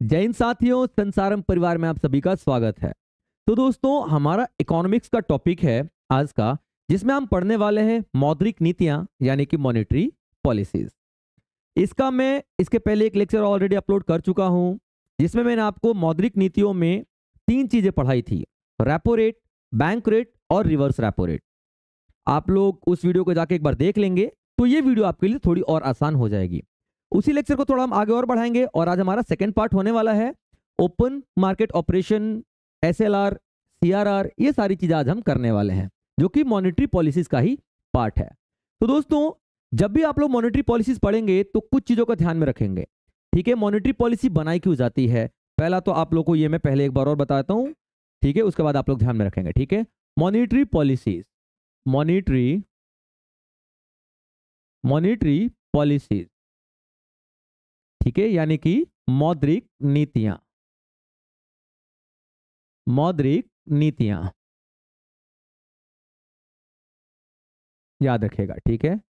जय हिंद साथियों, संसारम परिवार में आप सभी का स्वागत है। तो दोस्तों, हमारा इकोनॉमिक्स का टॉपिक है आज का, जिसमें हम पढ़ने वाले हैं मौद्रिक नीतियां यानी कि मॉनेटरी पॉलिसीज। इसका मैं इसके पहले एक लेक्चर ऑलरेडी अपलोड कर चुका हूं, जिसमें मैंने आपको मौद्रिक नीतियों में 3 चीजें पढ़ाई थी: रेपो रेट, बैंक रेट और रिवर्स रेपो रेट। आप लोग उस वीडियो को जाके एक बार देख लेंगे तो ये वीडियो आपके लिए थोड़ी और आसान हो जाएगी। उसी लेक्चर को थोड़ा हम आगे और बढ़ाएंगे और आज हमारा सेकंड पार्ट होने वाला है open market operation, SLR, CRR. ये सारी चीजें आज हम करने वाले हैं, जो कि मॉनेटरी पॉलिसीज का ही पार्ट है। तो दोस्तों, जब भी आप लोग मॉनेटरी पॉलिसीज पढ़ेंगे तो कुछ चीजों का ध्यान में रखेंगे। ठीक है, मॉनेटरी पॉलिसी बनाई क्यों जाती है, पहला तो आप लोग को ये मैं पहले एक बार और बताता हूं। ठीक है, उसके बाद आप लोग ध्यान में रखेंगे। ठीक है, मॉनेटरी पॉलिसीज, मॉनेटरी पॉलिसीज, ठीक है, यानी कि मौद्रिक नीतियां, मौद्रिक नीतियां याद रखेगा। ठीक है,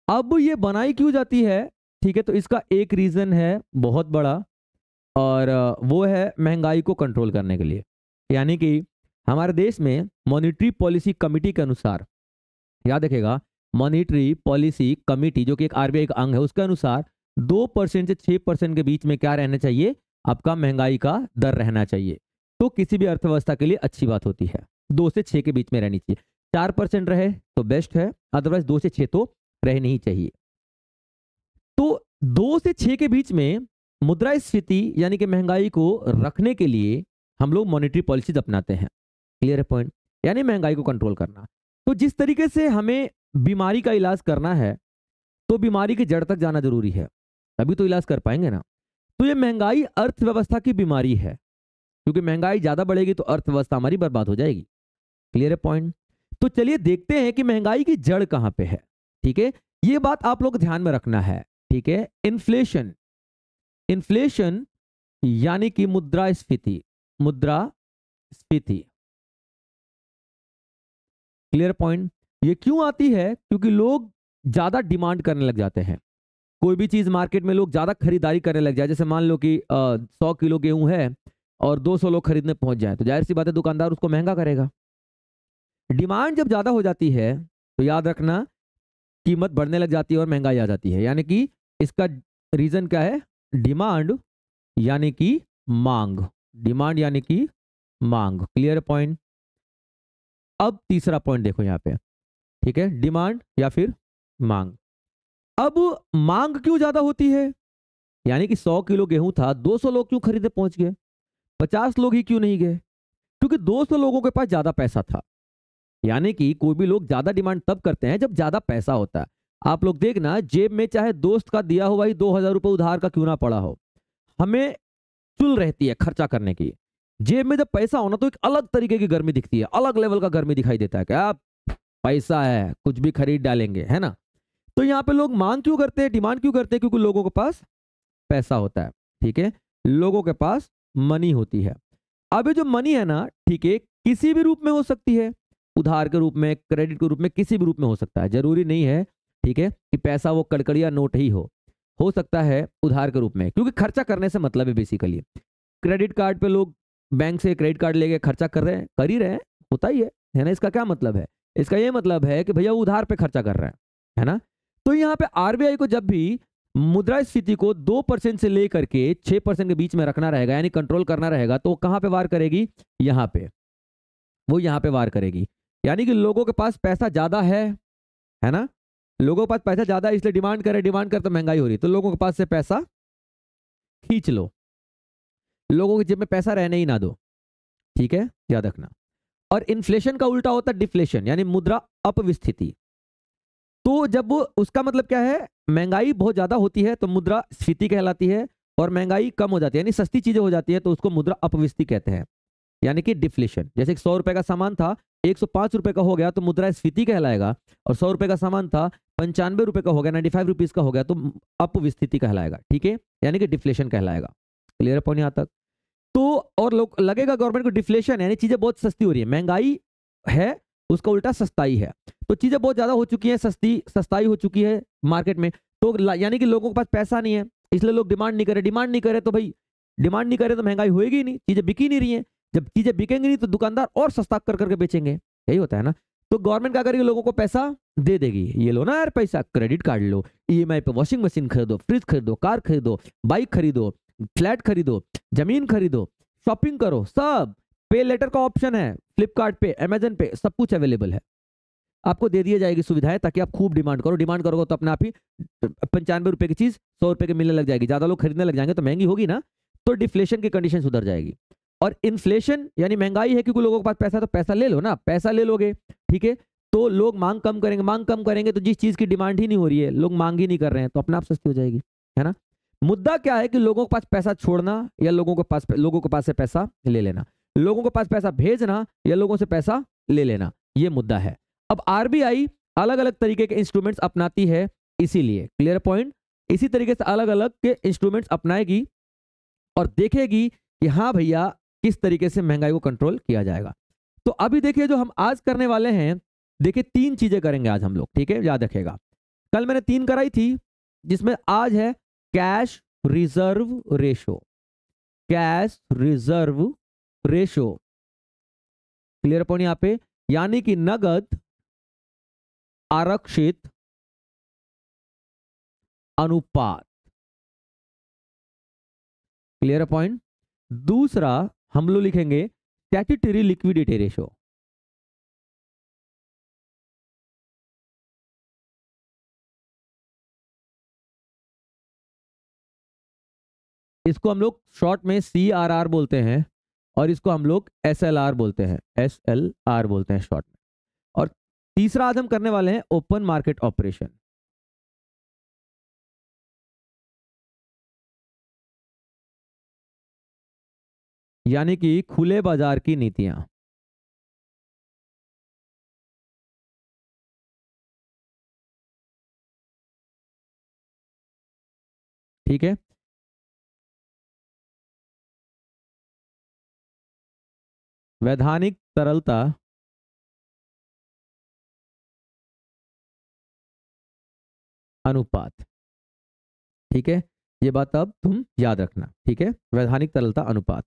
अब ये बनाई क्यों जाती है? ठीक है, तो इसका एक रीजन है बहुत बड़ा, और वो है महंगाई को कंट्रोल करने के लिए। यानी कि हमारे देश में मॉनेटरी पॉलिसी कमेटी के अनुसार, याद रखेगा, मॉनेटरी पॉलिसी कमेटी जो कि एक आरबीआई का अंग है, उसके अनुसार 2% से 6% के बीच में क्या रहना चाहिए? आपका महंगाई का दर रहना चाहिए। तो किसी भी अर्थव्यवस्था के लिए अच्छी बात होती है 2 से 6 के बीच में रहनी चाहिए। 4% रहे तो बेस्ट है, अदरवाइज 2 से 6 तो रहनी ही चाहिए। तो 2 से 6 के बीच में मुद्रास्फीति यानी कि महंगाई को रखने के लिए हम लोग मॉनेटरी पॉलिसीज अपनाते हैं। क्लियर है पॉइंट? यानी महंगाई को कंट्रोल करना। तो जिस तरीके से हमें बीमारी का इलाज करना है, तो बीमारी की जड़ तक जाना जरूरी है, तभी तो इलाज कर पाएंगे ना। तो ये महंगाई अर्थव्यवस्था की बीमारी है, क्योंकि महंगाई ज्यादा बढ़ेगी तो अर्थव्यवस्था हमारी बर्बाद हो जाएगी। क्लियर है पॉइंट? तो चलिए देखते हैं कि महंगाई की जड़ कहां पे है। ठीक है, ये बात आप लोग ध्यान में रखना है। ठीक है, इन्फ्लेशन, इन्फ्लेशन यानी कि मुद्रास्फीति, मुद्रास्फीति। Clear point? ये क्यों आती है? क्योंकि लोग ज्यादा डिमांड करने लग जाते हैं। कोई भी चीज मार्केट में लोग ज्यादा खरीदारी करने लग जाए, जैसे मान लो कि 100 किलो गेहूं है और 200 लोग खरीदने पहुंच जाए, तो जाहिर सी बात है दुकानदार उसको महंगा करेगा। डिमांड जब ज्यादा हो जाती है तो याद रखना, कीमत बढ़ने लग जाती है और महंगाई आ जाती है। यानी कि इसका रीजन क्या है? डिमांड यानी कि मांग, डिमांड यानी कि मांग। Clear point? अब तीसरा पॉइंट देखो यहां पे। ठीक है, डिमांड या फिर मांग। अब मांग क्यों ज्यादा होती है? यानी कि 100 किलो गेहूं था, 200 लोग क्यों खरीदने पहुंच गए, 50 लोग ही क्यों नहीं गए? क्योंकि 200 लोगों के पास ज्यादा पैसा था। यानी कि कोई भी लोग ज्यादा डिमांड तब करते हैं जब ज्यादा पैसा होता है। आप लोग देखना, जेब में चाहे दोस्त का दिया हुआ ही 2000 रुपये उधार का क्यों ना पड़ा हो, हमें चुल रहती है खर्चा करने की। जेब में जब पैसा होना तो एक अलग तरीके की गर्मी दिखती है, अलग लेवल का गर्मी दिखाई देता है कि आप पैसा है, कुछ भी खरीद डालेंगे, है ना। तो यहाँ पे लोग मांग क्यों करते हैं, डिमांड क्यों करते हैं? क्योंकि लोगों के पास पैसा होता है। ठीक है, लोगों के पास मनी होती है। अब ये जो मनी है ना, ठीक है, किसी भी रूप में हो सकती है, उधार के रूप में, क्रेडिट के रूप में, किसी भी रूप में हो सकता है। जरूरी नहीं है, ठीक है, कि पैसा वो कड़कड़िया नोट ही हो सकता है उधार के रूप में, क्योंकि खर्चा करने से मतलब है बेसिकली। क्रेडिट कार्ड पे लोग बैंक से क्रेडिट कार्ड लेके खर्चा कर रहे हैं, कर ही रहे हैं, होता ही है ना। इसका क्या मतलब है? इसका ये मतलब है कि भैया उधार पे खर्चा कर रहे हैं, है ना। तो यहाँ पे आरबीआई को जब भी मुद्रास्फीति को 2% से लेकर के 6% के बीच में रखना रहेगा, यानी कंट्रोल करना रहेगा, तो कहां पे वार करेगी? यहां पे, वो यहां पे वार करेगी। यानी कि लोगों के पास पैसा ज्यादा है ना, लोगों के पास पैसा ज्यादा है, इसलिए डिमांड करे तो महंगाई हो रही है, तो लोगों के पास से पैसा खींच लो, लोगों की जेब में पैसा रहने ही ना दो। ठीक है, याद रखना। और इन्फ्लेशन का उल्टा होता है डिफ्लेशन, यानी मुद्रा अपविस्थिति। तो जब उसका मतलब क्या है? महंगाई बहुत ज्यादा होती है तो मुद्रा स्फीति कहलाती है, और महंगाई कम हो जाती है यानी सस्ती चीजें हो जाती है तो उसको मुद्रा अपविस्ति कहते हैं, यानी कि डिफ्लेशन। जैसे 100 रुपए का सामान था, 105 रुपए का हो गया तो मुद्रा स्फीति कहलाएगा, और 100 रुपए का सामान था, 95 रुपए का हो गया, 95 रुपीज का हो गया, तो अपविस्थिति कहलाएगा। ठीक है, यानी कि डिफ्लेशन कहलाएगा। क्लियर पॉइंट यहां तक? तो और लोग लगेगा गवर्नमेंट को डिफ्लेशन यानी चीजें बहुत सस्ती हो रही है, महंगाई है उसका उल्टा सस्ताई है, तो चीजें बहुत ज्यादा हो चुकी है, सस्ताई हो चुकी है मार्केट में, तो यानी कि लोगों के पास पैसा नहीं है, इसलिए लोग डिमांड नहीं करे तो भाई डिमांड नहीं करे तो महंगाई होएगी ही नहीं, चीजें बिकी नहीं रही हैं। जब चीजें बिकेंगी नहीं तो दुकानदार और सस्ता कर करके बेचेंगे, यही होता है ना। तो गवर्नमेंट क्या करेगी, लोगों को पैसा दे देगी, ये लो ना यार पैसा, क्रेडिट कार्ड लो, ईएमआई पे वॉशिंग मशीन खरीदो, फ्रिज खरीदो, कार खरीदो, बाइक खरीदो, फ्लैट खरीदो, जमीन खरीदो, शॉपिंग करो, सब पे लेटर का ऑप्शन है, फ्लिपकार्ट पे, अमेजन पे, सब कुछ अवेलेबल है, आपको दे दी जाएगी सुविधाएं, ताकि आप खूब डिमांड करो। डिमांड करोगे तो अपने आप ही 95 रुपए की चीज 100 रुपए की मिलने लग जाएगी, ज्यादा लोग खरीदने लग जाएंगे तो महंगी होगी ना, तो डिफ्लेशन की कंडीशन सुधर जाएगी। और इन्फ्लेशन यानी महंगाई है, क्योंकि लोगों के पास पैसा, तो पैसा ले लो ना, पैसा ले लोगे, ठीक है, तो लोग मांग कम करेंगे, मांग कम करेंगे तो जिस चीज की डिमांड ही नहीं हो रही है, लोग मांग ही नहीं कर रहे हैं, तो अपने आप सस्ती हो जाएगी, है ना। मुद्दा क्या है कि लोगों के पास पैसा छोड़ना या लोगों के पास से पैसा ले लेना, लोगों के पास पैसा भेजना या लोगों से पैसा ले लेना, ये मुद्दा है। अब आरबीआई अलग अलग तरीके के इंस्ट्रूमेंट्स अपनाती है, इसीलिए क्लियर पॉइंट, इसी तरीके से अलग अलग के इंस्ट्रूमेंट्स अपनाएगी और देखेगी कि हाँ भैया किस तरीके से महंगाई को कंट्रोल किया जाएगा। तो अभी देखिए जो हम आज करने वाले हैं, देखिए 3 चीजें करेंगे आज हम लोग, ठीक है, याद रखेगा। कल मैंने 3 कराई थी, जिसमें आज है cash reserve ratio, cash reserve ratio, clear point यहां पे, यानी कि नगद आरक्षित अनुपात, क्लियर पॉइंट। दूसरा हम लोग लिखेंगे स्टैट्यूटरी लिक्विडिटी रेशो, इसको हम लोग शॉर्ट में CRR बोलते हैं और इसको हम लोग SLR बोलते हैं, SLR बोलते हैं शॉर्ट में। और तीसरा आज हम करने वाले हैं ओपन मार्केट ऑपरेशन, यानी कि खुले बाजार की नीतियां, ठीक है। वैधानिक तरलता अनुपात, ठीक है, ये बात अब तुम याद रखना, ठीक है, वैधानिक तरलता अनुपात।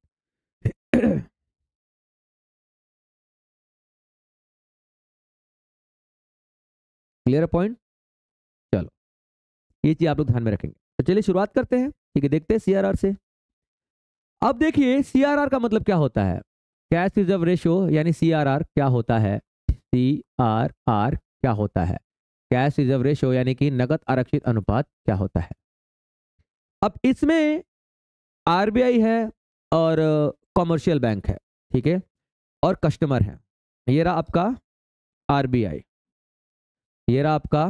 क्लियर पॉइंट, चलो ये चीज आप लोग ध्यान में रखेंगे। तो चलिए शुरुआत करते हैं, ठीक है, देखते हैं CRR से। अब देखिए CRR का मतलब क्या होता है, कैश रिजर्व रेशो यानी CRR क्या होता है, CRR क्या होता है, कैश रिजर्व रेशो यानी कि नगद आरक्षित अनुपात क्या होता है। अब इसमें आरबीआई है और कॉमर्शियल बैंक है, ठीक है, और कस्टमर है। ये रहा आपका आरबीआई, ये रहा आपका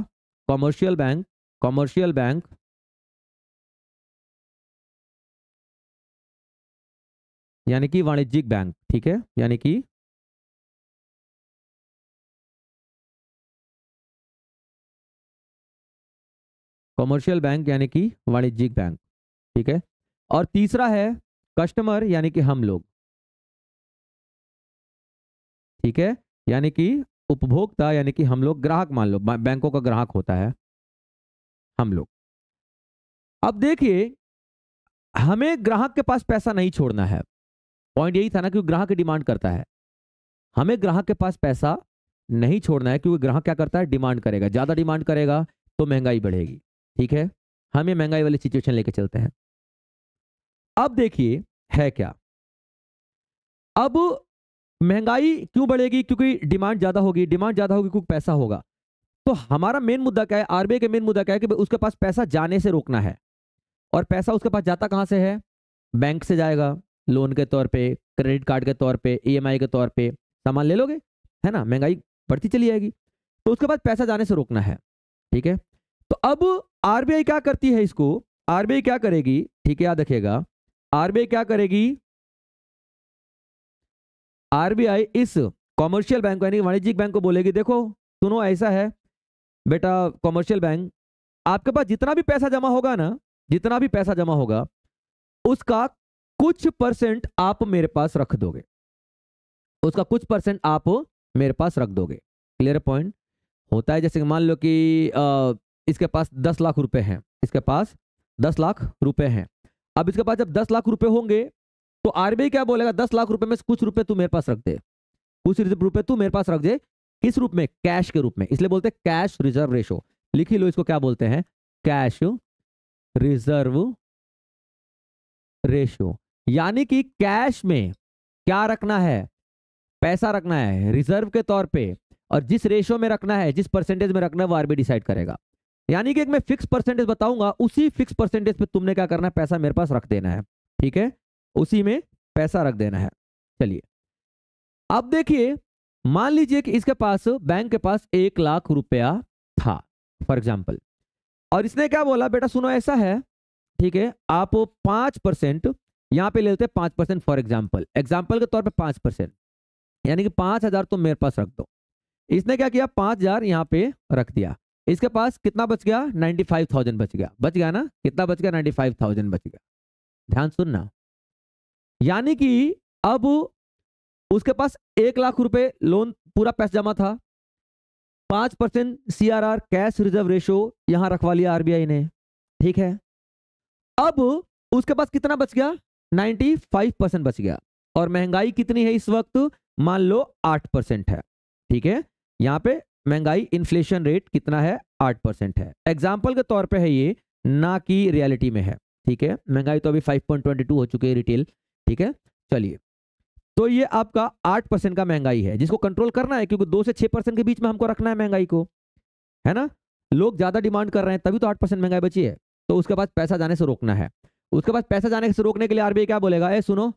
कॉमर्शियल बैंक, कॉमर्शियल बैंक यानी कि वाणिज्यिक बैंक, ठीक है, यानी कि कॉमर्शियल बैंक यानी कि वाणिज्यिक बैंक, ठीक है। और तीसरा है कस्टमर यानी कि हम लोग, ठीक है, यानी कि उपभोक्ता यानी कि हम लोग, ग्राहक मान लो, बैंकों का ग्राहक होता है हम लोग। अब देखिए हमें ग्राहक के पास पैसा नहीं छोड़ना है, पॉइंट यही था ना, क्योंकि ग्राहक डिमांड करता है, हमें ग्राहक के पास पैसा नहीं छोड़ना है, क्योंकि ग्राहक क्या करता है, डिमांड करेगा, ज्यादा डिमांड करेगा तो महंगाई बढ़ेगी, ठीक है। हम ये महंगाई वाली सिचुएशन लेके चलते हैं। अब देखिए है क्या, अब महंगाई क्यों बढ़ेगी, क्योंकि डिमांड ज्यादा होगी, डिमांड ज्यादा होगी क्योंकि पैसा होगा। तो हमारा मेन मुद्दा क्या है, आरबीआई का मेन मुद्दा क्या है कि उसके पास पैसा जाने से रोकना है। और पैसा उसके पास जाता कहां से है, बैंक से जाएगा, लोन के तौर पे, क्रेडिट कार्ड के तौर पे, ईएमआई के तौर पे सामान ले लोगे, है ना, महंगाई बढ़ती चली जाएगी, तो उसके बाद पैसा जाने से रोकना है, ठीक है। तो अब आरबीआई क्या करती है इसको, आरबीआई क्या करेगी, ठीक है, याद रखिएगा, आरबीआई क्या करेगी, आरबीआई इस कॉमर्शियल बैंक यानी वाणिज्यिक बैंक को बोलेगी, देखो सुनो ऐसा है बेटा कॉमर्शियल बैंक, आपके पास जितना भी पैसा जमा होगा ना, जितना भी पैसा जमा होगा उसका कुछ परसेंट आप मेरे पास रख दोगे, उसका कुछ परसेंट आप मेरे पास रख दोगे। Clear point. होता है जैसे कि मान लो कि इसके पास 10 लाख रुपए हैं, इसके पास 10 लाख रुपए हैं। अब इसके पास जब 10 लाख रुपए होंगे तो आरबीआई क्या बोलेगा, 10 लाख रुपए में से कुछ रुपए तू मेरे पास रख दे, कुछ रुपए तू मेरे पास रख दे। किस रूप में? कैश के रूप में। इसलिए बोलते हैं कैश रिजर्व रेशो। लिख ही लो इसको, क्या बोलते हैं? Cash reserve ratio. यानी कि कैश में क्या रखना है? पैसा रखना है रिजर्व के तौर पे, और जिस रेशो में रखना है, जिस परसेंटेज में रखना है, वो आरबीआई डिसाइड करेगा। यानी कि एक मैं फिक्स परसेंटेज बताऊंगा, उसी फिक्स परसेंटेज पे तुमने क्या करना है? पैसा मेरे पास रख देना है, ठीक है? उसी में पैसा रख देना है। चलिए अब देखिए, मान लीजिए कि इसके पास, बैंक के पास 1 लाख रुपया था फॉर एग्जाम्पल, और इसने क्या बोला, बेटा सुनो ऐसा है, ठीक है, आप 5% यहां पे ले लेते हैं, 5% फॉर एग्जाम्पल, एग्जाम्पल के तौर पे 5%, यानी कि 5,000 तुम मेरे पास रख दो। इसने क्या किया? 5,000 यहां पे रख दिया। इसके पास कितना बच गया? 95,000 बच गया। बच गया ना? कितना बच गया? 95,000 बच गया। ध्यान सुनना, यानी कि अब उसके पास 1 लाख रुपए लोन पूरा पैसा जमा था, 5% सीआरआर कैश रिजर्व रेशो यहां रखवा लिया आरबीआई ने, ठीक है? अब उसके पास कितना बच गया? 95% बच गया। और महंगाई कितनी है इस वक्त? मान लो 8% है, ठीक है? यहां पे महंगाई इन्फ्लेशन रेट कितना है? 8% है। एग्जाम्पल के तौर पे है ये, ना कि रियलिटी में है, ठीक है? महंगाई तो अभी 5.22 हो चुकी है रिटेल, ठीक है? चलिए, तो ये आपका 8% का महंगाई है, जिसको कंट्रोल करना है, क्योंकि 2 से 6% के बीच में हमको रखना है महंगाई को, है ना? लोग ज्यादा डिमांड कर रहे हैं, तभी तो 8% महंगाई बची है। तो उसके पास पैसा जाने से रोकना है। उसके पास पैसा जाने से रोकने के लिए आरबीआई क्या बोलेगा? ए सुनो,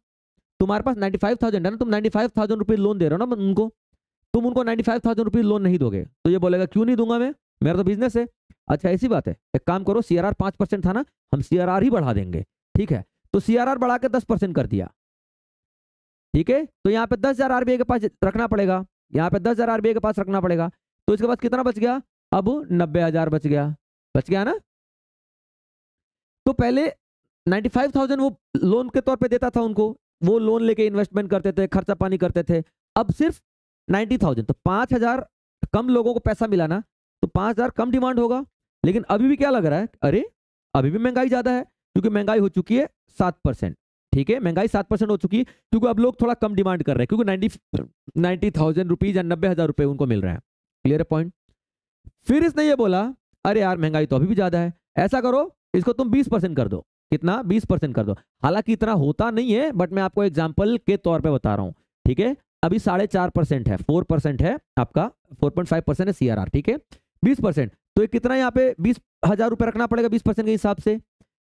तुम्हारे पास 95,000 है ना, तुम 95,000 रुपये लोन दे रहे हो ना उनको, तुम उनको 95,000 रुपये लोन नहीं दोगे। तो ये बोलेगा क्यों नहीं दूंगा मैं, मेरा तो बिजनेस है। अच्छा ऐसी बात है, एक काम करो, सीआरआर 5% था ना, हम सीआरआर ही बढ़ा देंगे, ठीक है? तो सीआरआर बढ़ा के 10% कर दिया, ठीक है? तो यहाँ पे 10,000 आरबीआई के पास रखना पड़ेगा, यहाँ पे 10,000 आरबीआई के पास रखना पड़ेगा। तो इसके पास कितना बच गया? अब 90,000 बच गया। बच गया ना? तो पहले 95,000 वो लोन के तौर पे देता था उनको, वो लोन लेके इन्वेस्टमेंट करते थे, खर्चा पानी करते थे। अब सिर्फ 90,000, तो 5,000 कम लोगों को पैसा मिला ना, तो 5,000 कम डिमांड होगा। लेकिन अभी भी क्या लग रहा है? अरे अभी भी महंगाई ज्यादा है, क्योंकि महंगाई हो चुकी है 7%, ठीक है? महंगाई 7% हो चुकी है, क्योंकि अब लोग थोड़ा कम डिमांड कर रहे हैं, क्योंकि 90,000 रुपीज या 90,000 रुपए उनको मिल रहे हैं। क्लियर है पॉइंट? फिर इसने ये बोला, अरे यार महंगाई तो अभी भी ज्यादा है, ऐसा करो इसको तुम 20% कर दो। कितना? 20% कर दो। हालांकि इतना होता नहीं है, बट मैं आपको एग्जाम्पल के तौर पे बता रहा हूं, ठीक है? अभी 4.5% है, 4% है आपका, 4.5% है सीआरआर, ठीक है? 20%, तो ये कितना यहाँ पे 20,000 रुपए रखना पड़ेगा 20% के हिसाब से।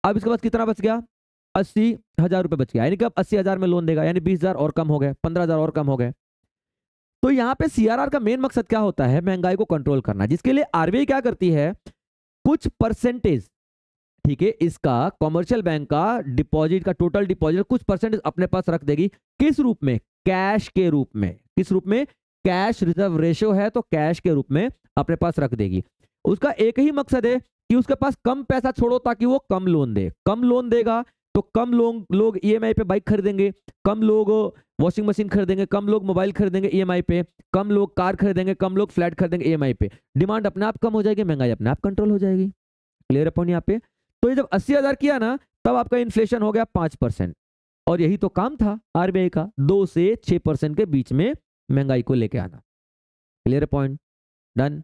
अब इसके बाद कितना बच गया? 80,000 रुपए बच गया, यानी कि अब 80,000 में लोन देगा, यानी 20,000 और कम हो गए, 15,000 और कम हो गए। तो यहाँ पे सीआरआर का मेन मकसद क्या होता है? महंगाई को कंट्रोल करना, जिसके लिए आरबीआई क्या करती है? कुछ परसेंटेज, ठीक है, इसका कॉमर्शियल बैंक का डिपॉजिट का टोटल डिपॉजिट कुछ परसेंटेज अपने पास रख देगी। किस रूप में? कैश के रूप में। किस रूप में? कैश रिजर्व रेशियो है तो कैश के रूप में अपने पास रख देगी। उसका एक ही मकसद है कि उसके पास कम पैसा छोड़ो, ताकि वो कम लोन दे। कम लोन देगा तो कम लोग ईएमआई पे बाइक खरीदेंगे, कम लोग वॉशिंग मशीन खरीदेंगे, कम लोग मोबाइल खरीदेंगे ईएमआई पे, कम लोग कार खरीदेंगे, कम लोग फ्लैट खरीदेंगे ईएमआई पे। डिमांड अपने आप कम हो जाएगी, महंगाई अपने आप कंट्रोल हो जाएगी। क्लियर अपॉन यहाँ पे? तो ये जब 80,000 किया ना, तब आपका इन्फ्लेशन हो गया 5%, और यही तो काम था आरबीआई का, 2 से 6% के बीच में महंगाई को लेके आना। Clear point? डन।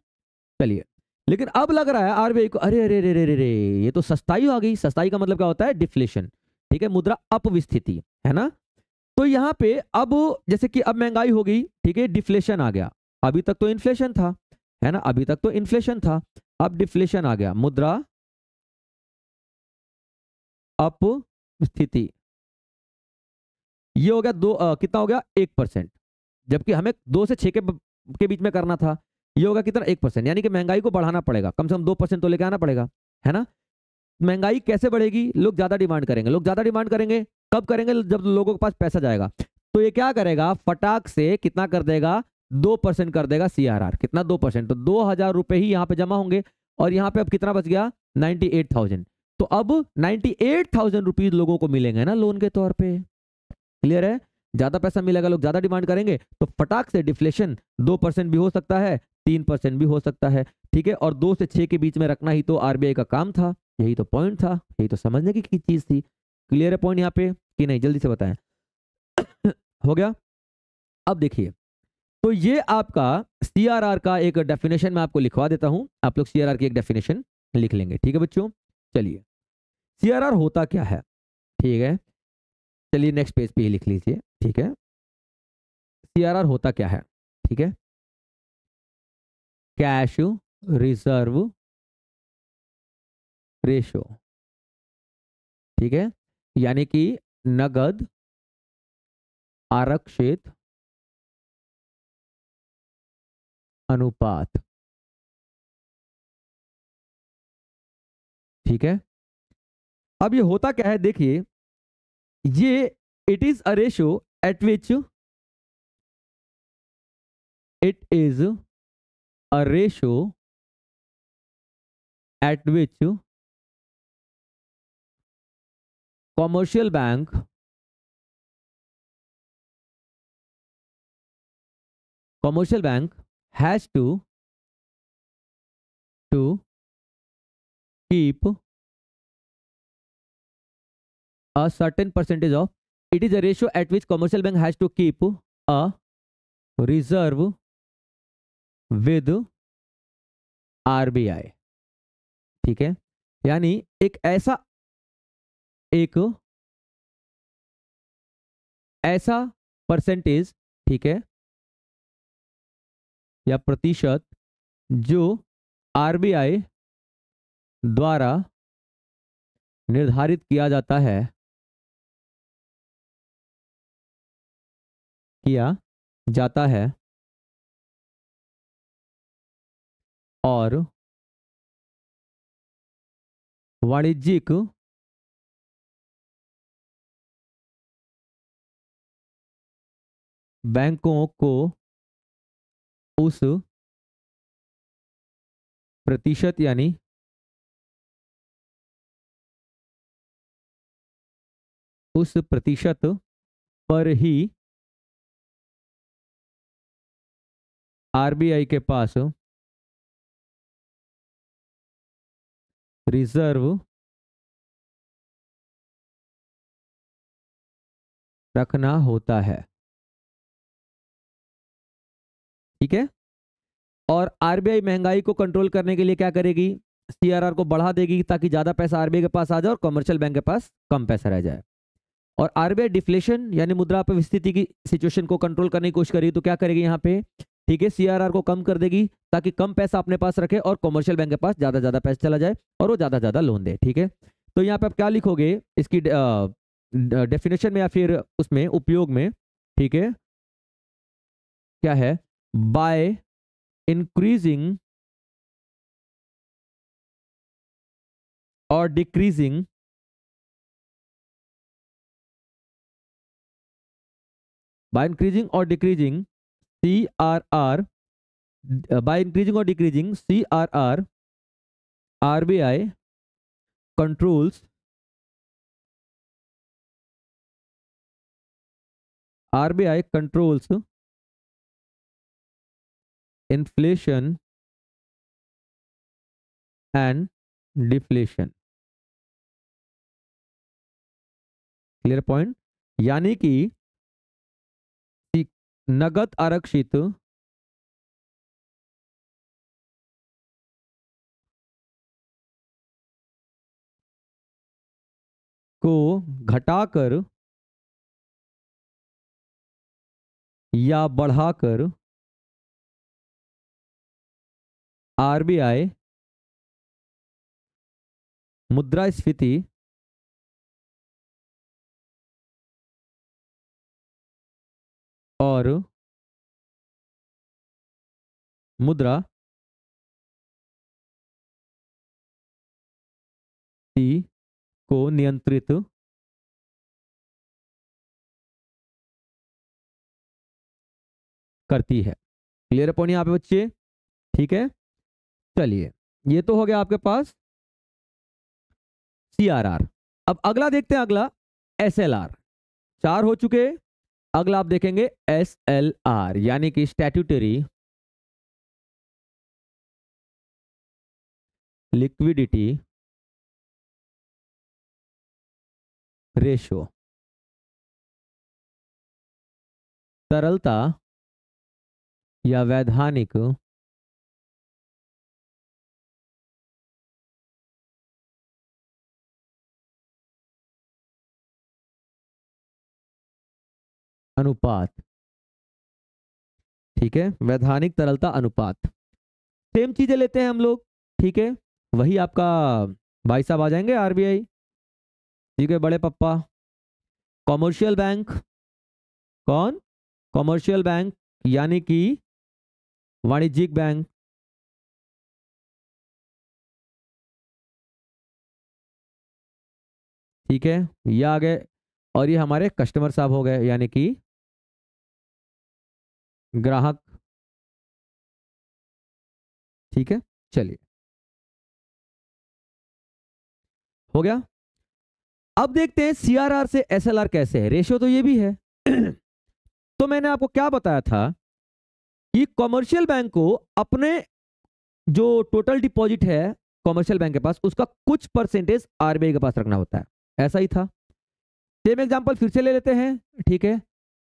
चलिए, लेकिन अब लग रहा है आरबीआई को, अरे अरे अरे अरे अरे, ये तो सस्ताई आ गई। सस्ताई का मतलब क्या होता है? डिफ्लेशन, ठीक है? मुद्रा अपविस्थिति, है ना? तो यहाँ पे अब जैसे कि अब महंगाई हो गई, ठीक है, डिफ्लेशन आ गया। अभी तक तो इन्फ्लेशन था, है ना? अभी तक तो इन्फ्लेशन था, अब डिफ्लेशन आ गया, मुद्रा अपस्थिति। ये हो गया कितना हो गया? 1%, जबकि हमें 2 से 6 के बीच में करना था। ये होगा कितना? 1%, यानी कि महंगाई को बढ़ाना पड़ेगा, कम से कम 2% तो लेके आना पड़ेगा, है ना? महंगाई कैसे बढ़ेगी? लोग ज्यादा डिमांड करेंगे। लोग ज्यादा डिमांड करेंगे कब करेंगे? जब लोगों के पास पैसा जाएगा। तो ये क्या करेगा? फटाक से कितना कर देगा? 2% कर देगा सीआरआर। कितना? 2%। तो 2,000 रुपए ही यहाँ पे जमा होंगे, और यहाँ पे अब कितना बच गया? 98,000। तो अब 98,000 रुपीज लोगों को मिलेंगे ना लोन के तौर पे। क्लियर है? ज्यादा पैसा मिलेगा, लोग ज्यादा डिमांड करेंगे, तो फटाक से डिफ्लेशन 2% भी हो सकता है, 3% भी हो सकता है, ठीक है? और 2 से 6 के बीच में रखना ही तो आरबीआई का काम था, यही तो पॉइंट था, यही तो समझने की चीज थी। क्लियर है पॉइंट यहाँ पे कि नहीं, जल्दी से बताएं। हो गया। अब देखिए, तो ये आपका सीआरआर का एक डेफिनेशन मैं आपको लिखवा देता हूं, आप लोग सीआरआर की एक डेफिनेशन लिख लेंगे, ठीक है बच्चों। चलिए, सीआरआर होता क्या है, ठीक है, चलिए नेक्स्ट पेज पे ही लिख लीजिए, ठीक है। सीआरआर होता क्या है, ठीक है, कैश रिजर्व रेशो, ठीक है, यानी कि नगद आरक्षित अनुपात, ठीक है। अब ये होता क्या है, देखिए, ये it is a ratio eight which it is a ratio eight which commercial bank has to keep a certain percentage of, it is a ratio at which commercial bank has to keep a reserve with RBI, ठीक है, यानी एक ऐसा percentage, ठीक है, या प्रतिशत जो आरबीआई द्वारा निर्धारित किया जाता है और वाणिज्यिक बैंकों को उस प्रतिशत यानी उस प्रतिशत पर ही आरबीआई के पास रिजर्व रखना होता है, ठीक है। और आरबीआई महंगाई को कंट्रोल करने के लिए क्या करेगी, सीआरआर को बढ़ा देगी ताकि ज्यादा पैसा आरबीआई के पास आ जाए और कमर्शियल बैंक के पास कम पैसा रह जाए। और आरबीआई डिफ्लेशन यानी मुद्रा अपस्फीति की सिचुएशन को कंट्रोल करने की कोशिश करेगी, तो क्या करेगी यहाँ पे, ठीक है, सीआरआर को कम कर देगी ताकि कम पैसा अपने पास रखे और कमर्शियल बैंक के पास ज्यादा ज्यादा पैसा चला जाए और वो ज्यादा ज्यादा लोन दे, ठीक है। तो यहाँ पे आप क्या लिखोगे इसकी डेफिनेशन में या फिर उसमें उपयोग में, ठीक है, क्या है, बाय इंक्रीजिंग और decreasing by increasing or decreasing CRR, by increasing or decreasing CRR, RBI controls inflation and deflation, clear point, यानी कि नगद आरक्षित को घटाकर या बढ़ाकर आरबीआई मुद्रास्फीति और मुद्रा को नियंत्रित करती है, क्लियर पॉइंट यहाँ पे बच्चे, ठीक है। चलिए, ये तो हो गया आपके पास सीआरआर। अब अगला देखते हैं, अगला एसएलआर, चार हो चुके, अगला आप देखेंगे एसएलआर यानी कि स्टैट्यूटरी लिक्विडिटी रेशो, तरलता या वैधानिक अनुपात। ठीक है, वैधानिक तरलता अनुपात, सेम चीजें लेते हैं हम लोग। ठीक है, वही आपका भाई साहब आ जाएंगे आरबीआई। ठीक है बड़े पप्पा। कॉमर्शियल बैंक, कौन? कॉमर्शियल बैंक यानी कि वाणिज्यिक बैंक। ठीक है, ये आ गए, और ये हमारे कस्टमर साहब हो गए यानी कि ग्राहक। ठीक है, चलिए हो गया। अब देखते हैं सीआरआर से एसएलआर कैसे है। रेशियो तो ये भी है। तो मैंने आपको क्या बताया था कि कॉमर्शियल बैंक को अपने जो टोटल डिपॉजिट है कॉमर्शियल बैंक के पास, उसका कुछ परसेंटेज आरबीआई के पास रखना होता है। ऐसा ही था। सेम एग्जांपल फिर से ले लेते हैं। ठीक है,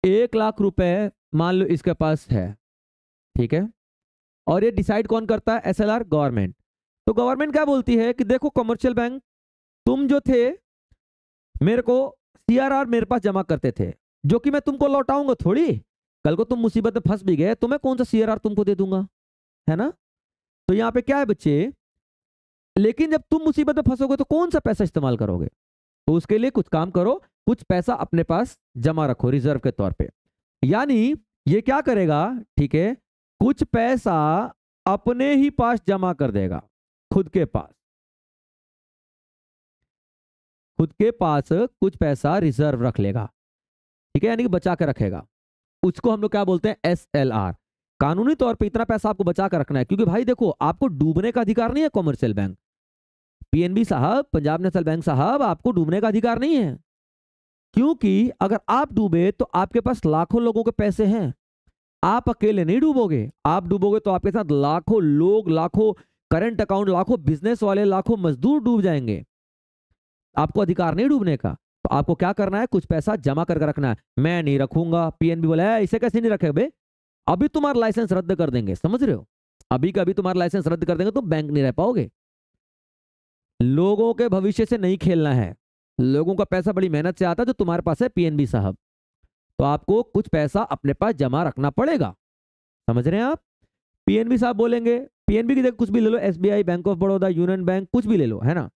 1 लाख रुपए मान लो इसके पास है। ठीक है, और ये डिसाइड कौन करता है? SLR, government. तो गवर्नमेंट क्या बोलती है कि देखो कमर्शियल बैंक, तुम जो थे मेरे को सीआरआर मेरे पास जमा करते थे, जो कि मैं तुमको लौटाऊंगा थोड़ी। कल को तुम मुसीबत में फंस भी गए तो मैं कौन सा सीआरआर तुमको दे दूंगा, है ना? तो यहाँ पे क्या है बच्चे, लेकिन जब तुम मुसीबत में फंसोगे तो कौन सा पैसा इस्तेमाल करोगे? तो उसके लिए कुछ काम करो, कुछ पैसा अपने पास जमा रखो रिजर्व के तौर पे। यानी ये क्या करेगा, ठीक है, कुछ पैसा अपने ही पास जमा कर देगा, खुद के पास। खुद के पास कुछ पैसा रिजर्व रख लेगा। ठीक है, यानी कि बचा के रखेगा। उसको हम लोग क्या बोलते हैं? एसएलआर। कानूनी तौर पे इतना पैसा आपको बचा कर रखना है, क्योंकि भाई देखो आपको डूबने का अधिकार नहीं है। कॉमर्शियल बैंक, पीएनबी साहब, पंजाब नेशनल बैंक साहब, आपको डूबने का अधिकार नहीं है। क्योंकि अगर आप डूबे तो आपके पास लाखों लोगों के पैसे हैं, आप अकेले नहीं डूबोगे। आप डूबोगे तो आपके साथ लाखों लोग, लाखों करंट अकाउंट, लाखों बिजनेस वाले, लाखों मजदूर डूब जाएंगे। आपको अधिकार नहीं डूबने का। तो आपको क्या करना है? कुछ पैसा जमा करके रखना है। मैं नहीं रखूंगा, पीएनबी बोला है, इसे कैसे नहीं रखे बे? अभी तुम्हारा लाइसेंस रद्द कर देंगे, समझ रहे हो? अभी का अभी तुम्हारा लाइसेंस रद्द कर देंगे तो बैंक नहीं रह पाओगे। लोगों के भविष्य से नहीं खेलना है। लोगों का पैसा बड़ी मेहनत से आता है, जो तुम्हारे पास है पीएनबी साहब। तो आपको कुछ पैसा अपने पास जमा रखना पड़ेगा, समझ रहे हैं आप? पीएनबी साहब बोलेंगे, पीएनबी की जगह कुछ भी ले लो, SBI, bank of Baroda, union bank, कुछ भी ले लो, है ना?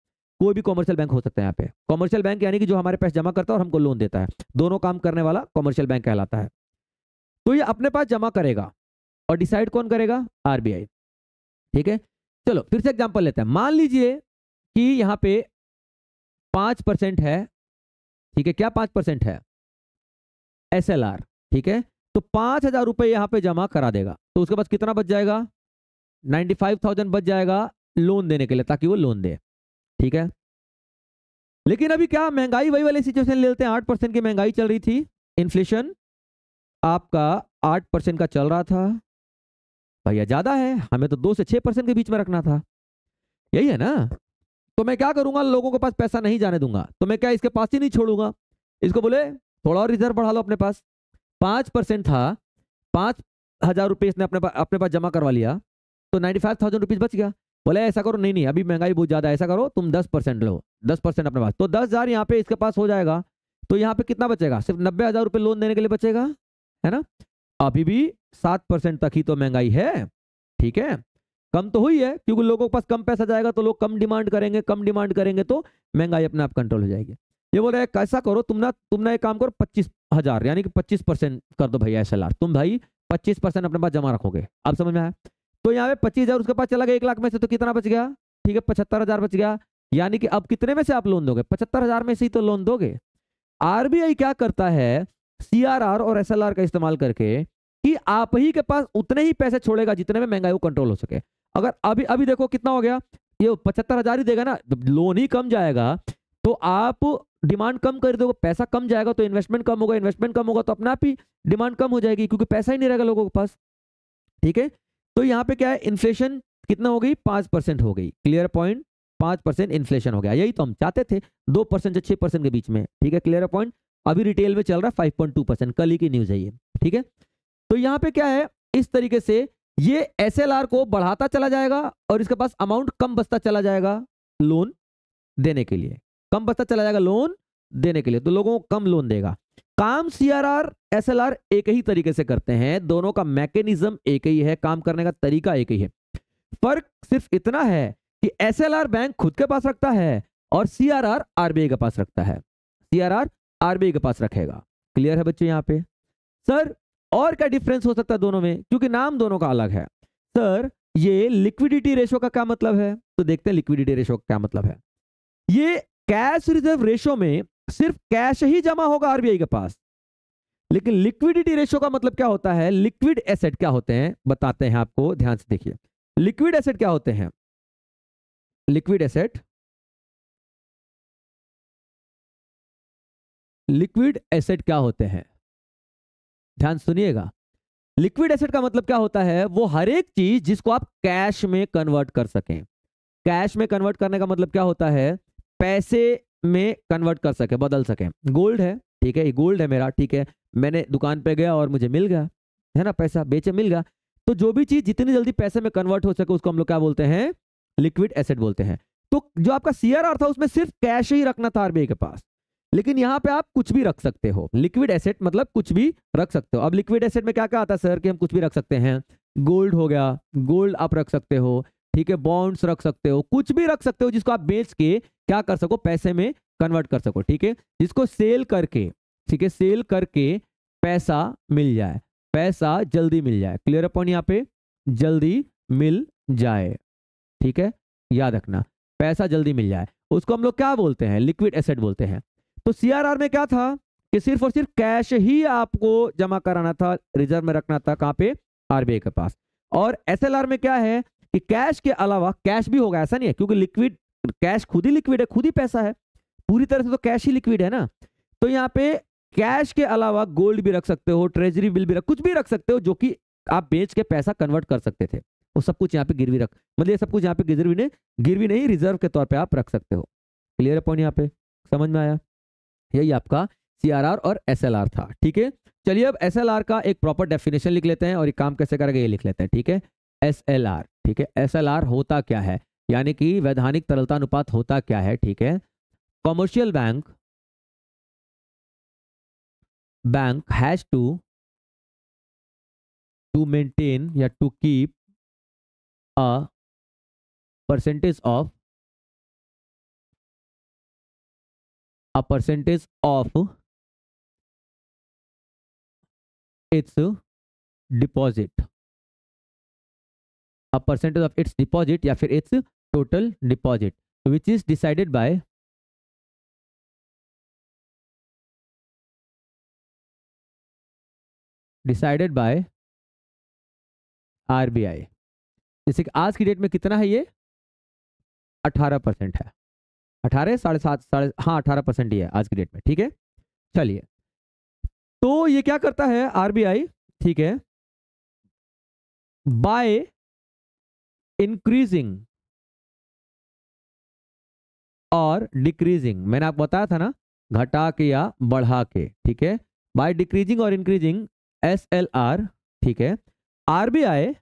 कोई भी कॉमर्शियल बैंक हो सकता है यहाँ पे। कॉमर्शियल बैंक यानी कि जो हमारे पास जमा करता है और हमको लोन देता है, दोनों काम करने वाला कॉमर्शियल बैंक कहलाता है। तो ये अपने पास जमा करेगा और डिसाइड कौन करेगा? आरबीआई। ठीक है, चलो फिर से एग्जांपल लेते हैं। मान लीजिए कि यहाँ पे 5% है। ठीक है, क्या 5% है? एसएलआर। ठीक है, तो 5,000 रुपए यहाँ पे जमा करा देगा, तो उसके पास कितना बच जाएगा? 95,000 बच जाएगा लोन देने के लिए, ताकि वो लोन दे। ठीक है, लेकिन अभी क्या महंगाई वही वाली सिचुएशन ले लेते हैं। 8% की महंगाई चल रही थी, इन्फ्लेशन आपका 8% का चल रहा था। भैया ज्यादा है, हमें तो 2 से 6% के बीच में रखना था, यही है ना? तो मैं क्या करूंगा, लोगों के पास पैसा नहीं जाने दूंगा। तो मैं क्या इसके पास ही नहीं छोड़ूंगा, इसको बोले थोड़ा और रिजर्व बढ़ा लो अपने पास। 5% था, 5,000 रुपये इसने अपने पास जमा करवा लिया, तो 95,000 रुपीज बच गया। बोले ऐसा करो, नहीं नहीं अभी महंगाई बहुत ज्यादा है, ऐसा करो तुम 10% लो, 10% अपने पास, तो 10,000 यहाँ पे इसके पास हो जाएगा। तो यहाँ पे कितना बचेगा? सिर्फ 90,000 रुपये लोन देने के लिए बचेगा, है ना? अभी भी 7% तक ही तो महंगाई है। ठीक है, कम तो हुई है, क्योंकि लोगों के पास कम पैसा जाएगा तो लोग कम डिमांड करेंगे, कम डिमांड करेंगे तो महंगाई अपने आप कंट्रोल हो जाएगी। ये बोल रहे हैं कैसा करो, तुम ना एक काम करो, 25,000 यानी कि 25% कर दो भैया एसएलआर। तुम भाई 25% अपने पास जमा रखोगे। अब समझ में आया? तो यहाँ पे 25,000 उसके पास चला गया 1 लाख में से, तो कितना बच गया? ठीक है, 75,000 बच गया। यानी कि अब कितने में से आप लोन दोगे? 75,000 में से ही तो लोन दोगे। आरबीआई क्या करता है, सीआरआर और एसएलआर का इस्तेमाल करके, कि आप ही के पास उतने ही पैसे छोड़ेगा जितने में महंगाई को कंट्रोल हो सके। अगर अभी अभी देखो कितना हो गया, ये 75,000 ही देगा ना, लोन ही कम जाएगा तो आप डिमांड कम कर दोगे, पैसा कम जाएगा तो इन्वेस्टमेंट कम होगा, इन्वेस्टमेंट कम होगा तो अपने आप ही डिमांड कम हो जाएगी, क्योंकि पैसा ही नहीं रहेगा लोगों के पास। ठीक है, तो यहाँ पे क्या है, इन्फ्लेशन कितना हो गई? 5% हो गई। Clear point? 5% इन्फ्लेशन हो गया। यही तो हम चाहते थे, 2% से 6% के बीच में। ठीक है, क्लियर है पॉइंट। अभी रिटेल में चल रहा है 5.2%, कल ही की न्यूज है ये। ठीक है, तो यहाँ पे क्या है, इस तरीके से ये SLR को बढ़ाता चला जाएगा और इसके पास अमाउंट कम बचता चला जाएगा लोन देने के लिए, कम बचता चला जाएगा लोन देने के लिए, तो लोगों को कम लोन देगा। काम CRR SLR एक ही तरीके से करते हैं, दोनों का मैकेनिज्म एक ही है, काम करने का तरीका एक ही है। फर्क सिर्फ इतना है कि SLR बैंक खुद के पास रखता है और CRR RBI के पास रखता है। CRR RBI के पास रखेगा। क्लियर है बच्चों यहाँ पे? सर और क्या डिफरेंस हो सकता है दोनों में, क्योंकि नाम दोनों का अलग है। सर ये लिक्विडिटी रेशो का क्या मतलब है, तो देखते हैं लिक्विडिटी रेशो का क्या मतलब है। ये कैश रिजर्व रेशो में सिर्फ कैश ही जमा होगा RBI के पास, लेकिन लिक्विडिटी रेशो का मतलब क्या होता है, लिक्विड एसेट क्या होते हैं बताते हैं आपको, ध्यान से देखिए। लिक्विड एसेट क्या होते हैं, लिक्विड एसेट, लिक्विड एसेट क्या होते हैं, ध्यान सुनिएगा। लिक्विड एसेट का मतलब क्या होता है, वो हर एक चीज जिसको आप कैश में कन्वर्ट कर सकें। कैश में कन्वर्ट करने का मतलब क्या होता है, पैसे में कन्वर्ट कर सके, बदल सके। गोल्ड है, ठीक है, ये गोल्ड है मेरा, ठीक है, मैंने दुकान पे गया और मुझे मिल गया, है ना, पैसा बेचे मिल गया। तो जो भी चीज जितनी जल्दी पैसे में कन्वर्ट हो सके उसको हम लोग क्या बोलते हैं, लिक्विड एसेट बोलते हैं। तो जो आपका CRR था उसमें सिर्फ कैश ही रखना था RBI के पास, लेकिन यहां पे आप कुछ भी रख सकते हो। लिक्विड एसेट मतलब कुछ भी रख सकते हो। अब लिक्विड एसेट में क्या क्या आता है सर, कि हम कुछ भी रख सकते हैं। गोल्ड हो गया, गोल्ड आप रख सकते हो, ठीक है, बॉन्ड्स रख सकते हो, कुछ भी रख सकते हो जिसको आप बेच के क्या कर सको, पैसे में कन्वर्ट कर सको। ठीक है, जिसको सेल करके, ठीक है, सेल करके पैसा मिल जाए, पैसा जल्दी मिल जाए। क्लियर पॉइंट यहाँ पे, जल्दी मिल जाए। ठीक है, याद रखना, पैसा जल्दी मिल जाए, उसको हम लोग क्या बोलते हैं, लिक्विड एसेट बोलते हैं। तो CRR में क्या था कि सिर्फ और सिर्फ कैश ही आपको जमा कराना था, रिजर्व में रखना था, कहां पे, RBI के पास। और SLR में क्या है कि कैश के अलावा, कैश भी होगा ऐसा नहीं है, क्योंकि लिक्विड, कैश खुद ही लिक्विड है, खुद ही पैसा है, पूरी तरह से तो कैश ही लिक्विड है ना। तो यहाँ पे कैश के अलावा गोल्ड भी रख सकते हो, ट्रेजरी बिल भी कुछ भी रख सकते हो जो कि आप बेच के पैसा कन्वर्ट कर सकते थे, वो सब कुछ यहाँ पे गिरवी रख, मतलब ये सब कुछ यहाँ पे गिरवी नहीं, रिजर्व के तौर पे आप रख सकते हो। क्लियर पॉइंट यहाँ पे, समझ में आया? यही आपका CRR और SLR था। ठीक है, चलिए अब SLR का एक प्रॉपर डेफिनेशन लिख लेते हैं और ये काम कैसे करेगा ये लिख लेते हैं। ठीक है, SLR, ठीक है, SLR होता क्या है, यानी कि वैधानिक तरलता अनुपात होता क्या है। ठीक है, commercial bank has to maintain या to keep a percentage of its deposit, a percentage of its deposit या फिर its total deposit, which is decided by RBI। जैसे कि आज की डेट में कितना है ये, 18% है, 18 7.5 हाँ 18% ही है आज की डेट में। ठीक है, चलिए, तो ये क्या करता है RBI, ठीक है, बाय इंक्रीजिंग और डिक्रीजिंग, मैंने आपको बताया था ना, घटा के या बढ़ा के। ठीक है, बाय डिक्रीजिंग और इंक्रीजिंग SLR। ठीक है, RBI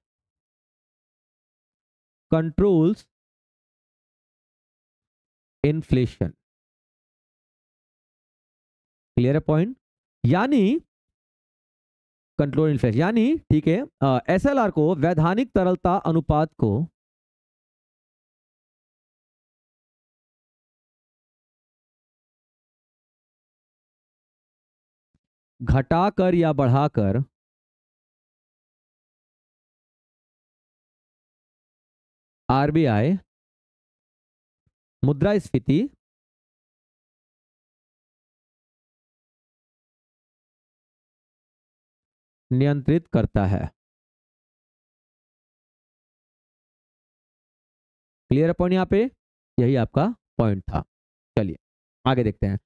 कंट्रोल्स इन्फ्लेशन। क्लियर है पॉइंट, यानी कंट्रोल इन्फ्लेशन, यानी ठीक है, SLR को, वैधानिक तरलता अनुपात को घटाकर या बढ़ाकर RBI मुद्रास्फीति नियंत्रित करता है। क्लियर पॉइंट यहाँ पे, यही आपका पॉइंट था। चलिए आगे देखते हैं।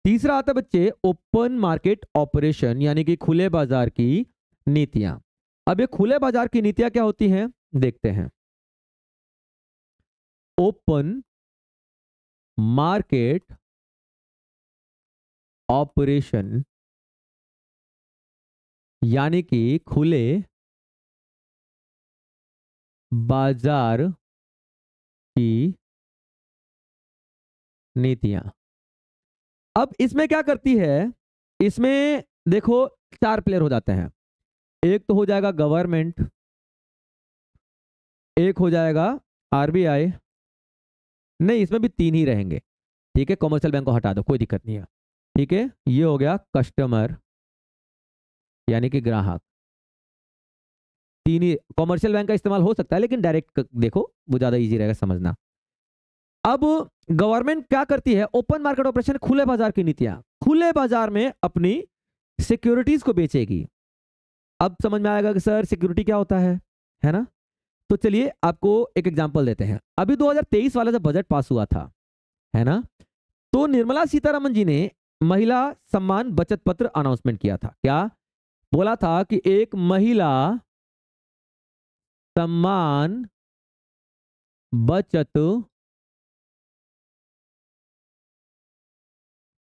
तीसरा आता है बच्चे ओपन मार्केट ऑपरेशन, यानी कि खुले बाजार की नीतियां। अब ये खुले बाजार की नीतियां क्या होती हैं देखते हैं। ओपन मार्केट ऑपरेशन यानी कि खुले बाजार की नीतियां। अब इसमें क्या करती है, इसमें देखो चार प्लेयर हो जाते हैं। एक तो हो जाएगा गवर्नमेंट, एक हो जाएगा आरबीआई, नहीं इसमें भी तीन ही रहेंगे, ठीक है, कॉमर्शियल बैंक को हटा दो, कोई दिक्कत नहीं है, ठीक है। ये हो गया कस्टमर यानी कि ग्राहक, तीन ही। कॉमर्शियल बैंक का इस्तेमाल हो सकता है लेकिन डायरेक्ट देखो वो ज्यादा इजी रहेगा समझना। अब गवर्नमेंट क्या करती है, ओपन मार्केट ऑपरेशन, खुले बाजार की नीतियां, खुले बाजार में अपनी सिक्योरिटीज को बेचेगी। अब समझ में आएगा कि सर सिक्योरिटी क्या होता है ना। तो चलिए आपको एक एग्जांपल देते हैं। अभी 2023 वाला जब बजट पास हुआ था, है ना, तो निर्मला सीतारमण जी ने महिला सम्मान बचत पत्र अनाउंसमेंट किया था। क्या बोला था कि एक महिला सम्मान बचत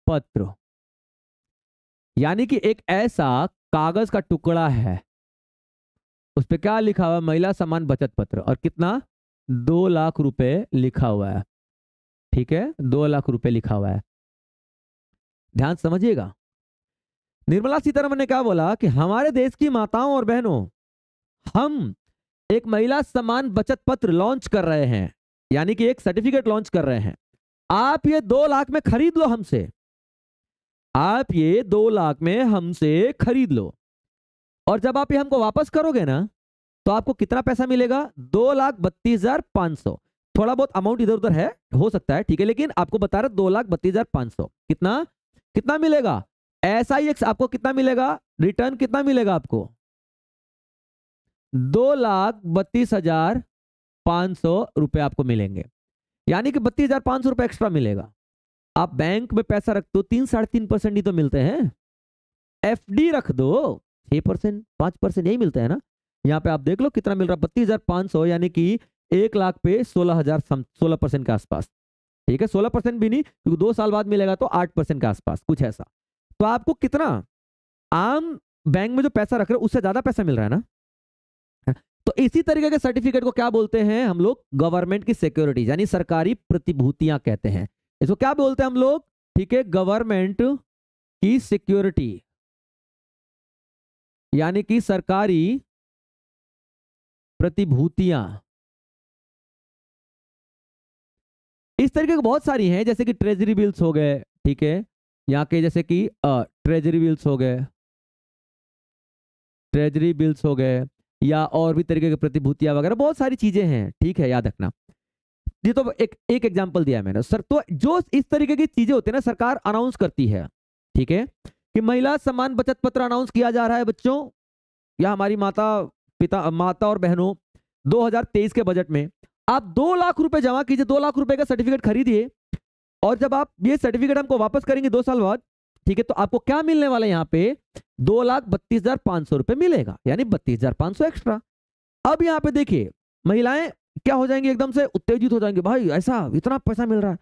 पत्र, यानी कि एक ऐसा कागज का टुकड़ा है, उस पर क्या लिखा हुआ है, महिला सम्मान बचत पत्र, और कितना, 2 लाख रुपए लिखा हुआ है, ठीक है, 2 लाख रुपए लिखा हुआ है। ध्यान समझिएगा, निर्मला सीतारमण ने क्या बोला कि हमारे देश की माताओं और बहनों, हम एक महिला सम्मान बचत पत्र लॉन्च कर रहे हैं, यानी कि एक सर्टिफिकेट लॉन्च कर रहे हैं। आप ये 2 लाख में खरीद लो हमसे, आप ये 2 लाख में हमसे खरीद लो, और जब आप ये हमको वापस करोगे ना तो आपको कितना पैसा मिलेगा, 2,32,500। थोड़ा बहुत अमाउंट इधर उधर है, हो सकता है, ठीक है, लेकिन आपको बता रहे 2,32,500 कितना कितना मिलेगा, ऐसा ही आपको कितना मिलेगा, रिटर्न कितना मिलेगा आपको, 2,32,500 रुपए आपको मिलेंगे, यानी कि 32,500 रुपए एक्स्ट्रा मिलेगा। आप बैंक में पैसा रखते हो 3-3.5% ही तो मिलते हैं, एफडी रख दो 6%, 5% यही मिलता है ना। यहाँ पे आप देख लो कितना मिल रहा है, 32,500, यानी कि 1 लाख पे 16,000, 16% के आसपास, ठीक है, 16% भी नहीं क्योंकि 2 साल बाद मिलेगा तो 8% के आसपास कुछ ऐसा। तो आपको कितना, आम बैंक में जो पैसा रख रहे हो उससे ज्यादा पैसा मिल रहा है ना। तो इसी तरीके के सर्टिफिकेट को क्या बोलते हैं हम लोग, गवर्नमेंट की सिक्योरिटीज, यानी सरकारी प्रतिभूतियां कहते हैं। इसको क्या बोलते हैं हम लोग, ठीक है, गवर्नमेंट की सिक्योरिटी, यानी कि सरकारी प्रतिभूतियां। इस तरीके की बहुत सारी हैं, जैसे कि ट्रेजरी बिल्स हो गए, ठीक है, यहाँ के जैसे कि ट्रेजरी बिल्स हो गए, ट्रेजरी बिल्स हो गए, या और भी तरीके की प्रतिभूतियां वगैरह, बहुत सारी चीजें हैं, ठीक है, याद रखना। ये तो एक एग्जांपल दिया मैंने सर। तो जो इस तरीके की चीजें होती है ना, सरकार अनाउंस करती है, ठीक है, कि महिला सम्मान बचत पत्र अनाउंस किया जा रहा है बच्चों, या हमारी माता और बहनों, 2023 के बजट में आप 2 लाख रुपए जमा कीजिए, 2 लाख रुपए का सर्टिफिकेट खरीदिए, और जब आप ये सर्टिफिकेट हमको वापस करेंगे 2 साल बाद, ठीक है, तो आपको क्या मिलने वाला है यहाँ पे, 2,32,500 रुपए मिलेगा, यानी 32,500 एक्स्ट्रा। अब यहाँ पे देखिए महिलाएं क्या हो जाएंगी, एकदम से उत्तेजित हो जाएंगे, भाई ऐसा इतना पैसा मिल रहा है,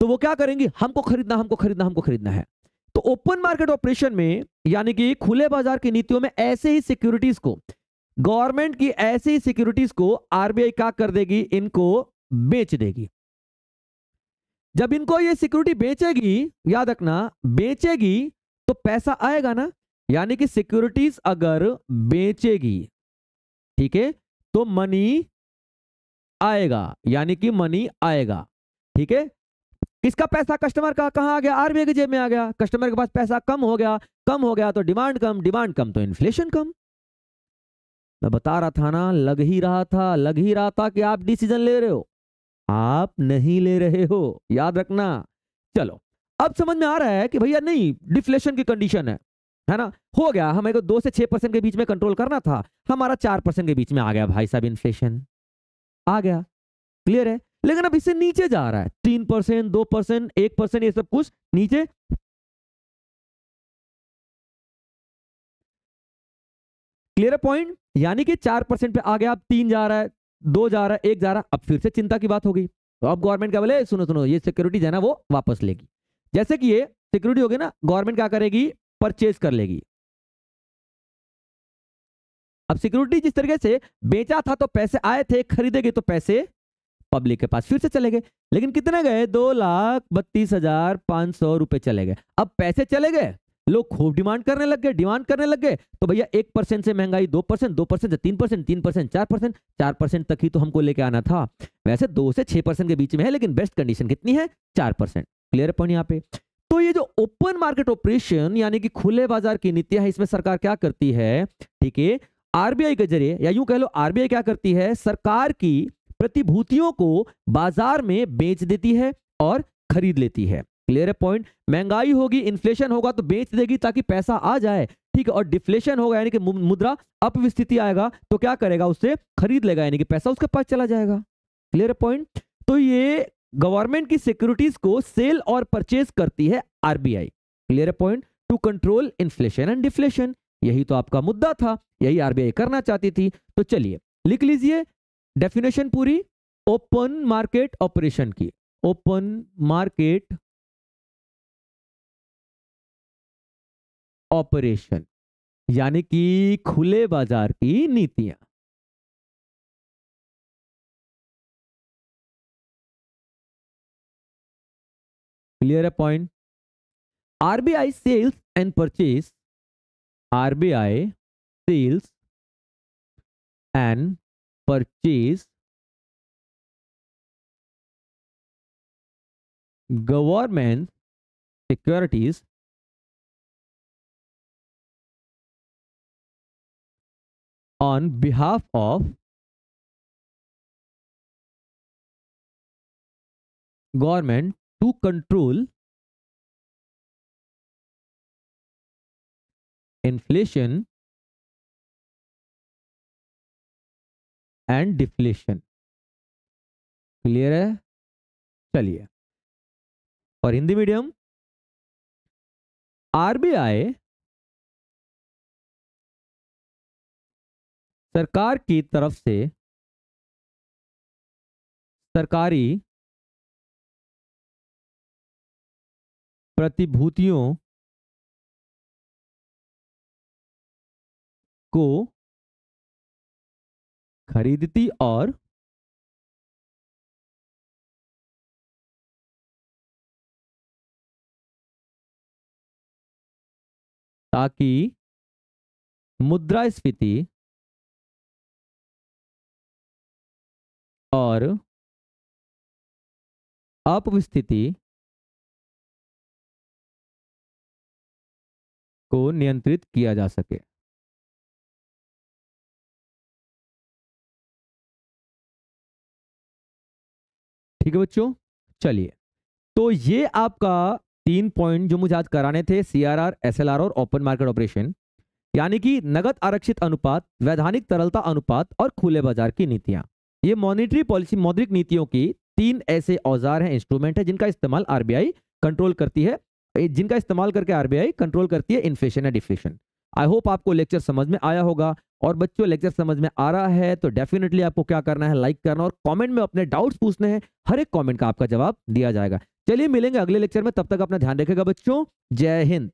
तो वो क्या करेंगी, हमको खरीदना, हमको खरीदना, हमको खरीदना है। तो ओपन मार्केट ऑपरेशन में, यानी कि खुले बाजार की नीतियों में, ऐसे ही सिक्योरिटीज को, गवर्नमेंट की ऐसी ही सिक्योरिटीज को आरबीआई क्या कर देगी, इनको बेच देगी। जब इनको ये सिक्योरिटी बेचेगी, याद रखना, बेचेगी तो पैसा आएगा ना, यानी कि सिक्योरिटीज अगर बेचेगी, ठीक है, तो मनी आएगा, यानी कि मनी आएगा, ठीक है। किसका पैसा, कस्टमर का, कहां आ गया, आरबीआई की जेब में आ गया। कस्टमर के पास पैसा कम हो गया, कम हो गया तो डिमांड कम, डिमांड कम तो इन्फ्लेशन कम। मैं बता रहा था ना, लग ही रहा था कि आप डिसीजन ले रहे हो, आप नहीं ले रहे हो, याद रखना। चलो अब समझ में आ रहा है कि भैया नहीं, डिफ्लेशन की कंडीशन है ना, हो गया, हमें को 2 से 6% के बीच में कंट्रोल करना था, हमारा 4% के बीच में आ गया भाई साहब, इन्फ्लेशन आ गया, क्लियर है। लेकिन अब इससे नीचे जा रहा है, 3%, 2%, 1%, ये सब कुछ नीचे, क्लियर है पॉइंट, यानी कि 4% पे आ गया, अब 3 जा रहा है, 2 जा रहा है, 1 जा रहा है। अब फिर से चिंता की बात हो गई, तो अब गवर्नमेंट क्या बोले, सुनो सुनो, ये सिक्योरिटीज है ना वो वापस लेगी। जैसे कि ये सिक्योरिटी होगी ना, गवर्नमेंट क्या करेगी, परचेज कर लेगी। अब सिक्योरिटी जिस तरीके से बेचा था तो पैसे आए थे, खरीदेगी तो पैसे पब्लिक के पास फिर से चले गए। लेकिन कितने गए, 2,32,500 रुपए चले गए। अब पैसे चले गए, लोग खूब डिमांड करने लग गए, डिमांड करने लग गए, तो भैया 1% से महंगाई 2%, 2% से 3%, 3% 4%, 4% तक ही तो हमको लेके आना था। वैसे 2 से 6% के बीच में है, लेकिन बेस्ट कंडीशन कितनी है, 4%। क्लियर पॉइंट यहाँ पे। तो ये जो ओपन मार्केट ऑपरेशन यानी कि खुले बाजार की नीतियां है, इसमें सरकार क्या करती है, ठीक है, आरबीआई के जरिए, या यूं कह लो आरबीआई क्या करती है, सरकार की प्रतिभूतियों को बाजार में बेच देती है और खरीद लेती है। क्लियर है पॉइंट। महंगाई होगी, इन्फ्लेशन होगा तो बेच देगी ताकि पैसा आ जाए, ठीक है, और डिफ्लेशन होगा यानी कि मुद्रा अपस्फीति आएगा तो क्या करेगा, उससे खरीद लेगा यानी कि पैसा उसके पास चला जाएगा। क्लियर है पॉइंट। तो ये गवर्नमेंट की सिक्योरिटीज को सेल और परचेज करती है आरबीआई। क्लियर है point. To control inflation and deflation, यही तो आपका मुद्दा था, यही आरबीआई करना चाहती थी। तो चलिए लिख लीजिए डेफिनेशन पूरी ओपन मार्केट ऑपरेशन की। ओपन मार्केट ऑपरेशन यानी कि खुले बाजार की नीतियां। क्लियर है point. RBI sales and purchase, RBI sales and purchase government securities on behalf of government to control inflation and deflation। Clear है। चलिए, और हिंदी मीडियम, आरबीआई सरकार की तरफ से सरकारी प्रतिभूतियों को खरीदती और ताकि मुद्रास्फीति और अपस्फीति को नियंत्रित किया जा सके। ठीक है बच्चों। चलिए, तो ये आपका 3 पॉइंट जो मुझे आज कराने थे, सीआरआर, एसएलआर और ओपन मार्केट ऑपरेशन, यानी कि नगद आरक्षित अनुपात, वैधानिक तरलता अनुपात और खुले बाजार की नीतियां। ये मॉनेटरी पॉलिसी, मौद्रिक नीतियों की 3 ऐसे औजार हैं, इंस्ट्रूमेंट है, जिनका इस्तेमाल आरबीआई कंट्रोल करती है, जिनका इस्तेमाल करके आरबीआई कंट्रोल करती है इन्फ्लेशन या डिफ्लेशन। आई होप आपको लेक्चर समझ में आया होगा। और बच्चों, लेक्चर समझ में आ रहा है तो डेफिनेटली आपको क्या करना है, लाइक करना और कमेंट में अपने डाउट्स पूछने हैं। हर एक कमेंट का आपका जवाब दिया जाएगा। चलिए मिलेंगे अगले लेक्चर में, तब तक अपना ध्यान रखेगा बच्चों। जय हिंद।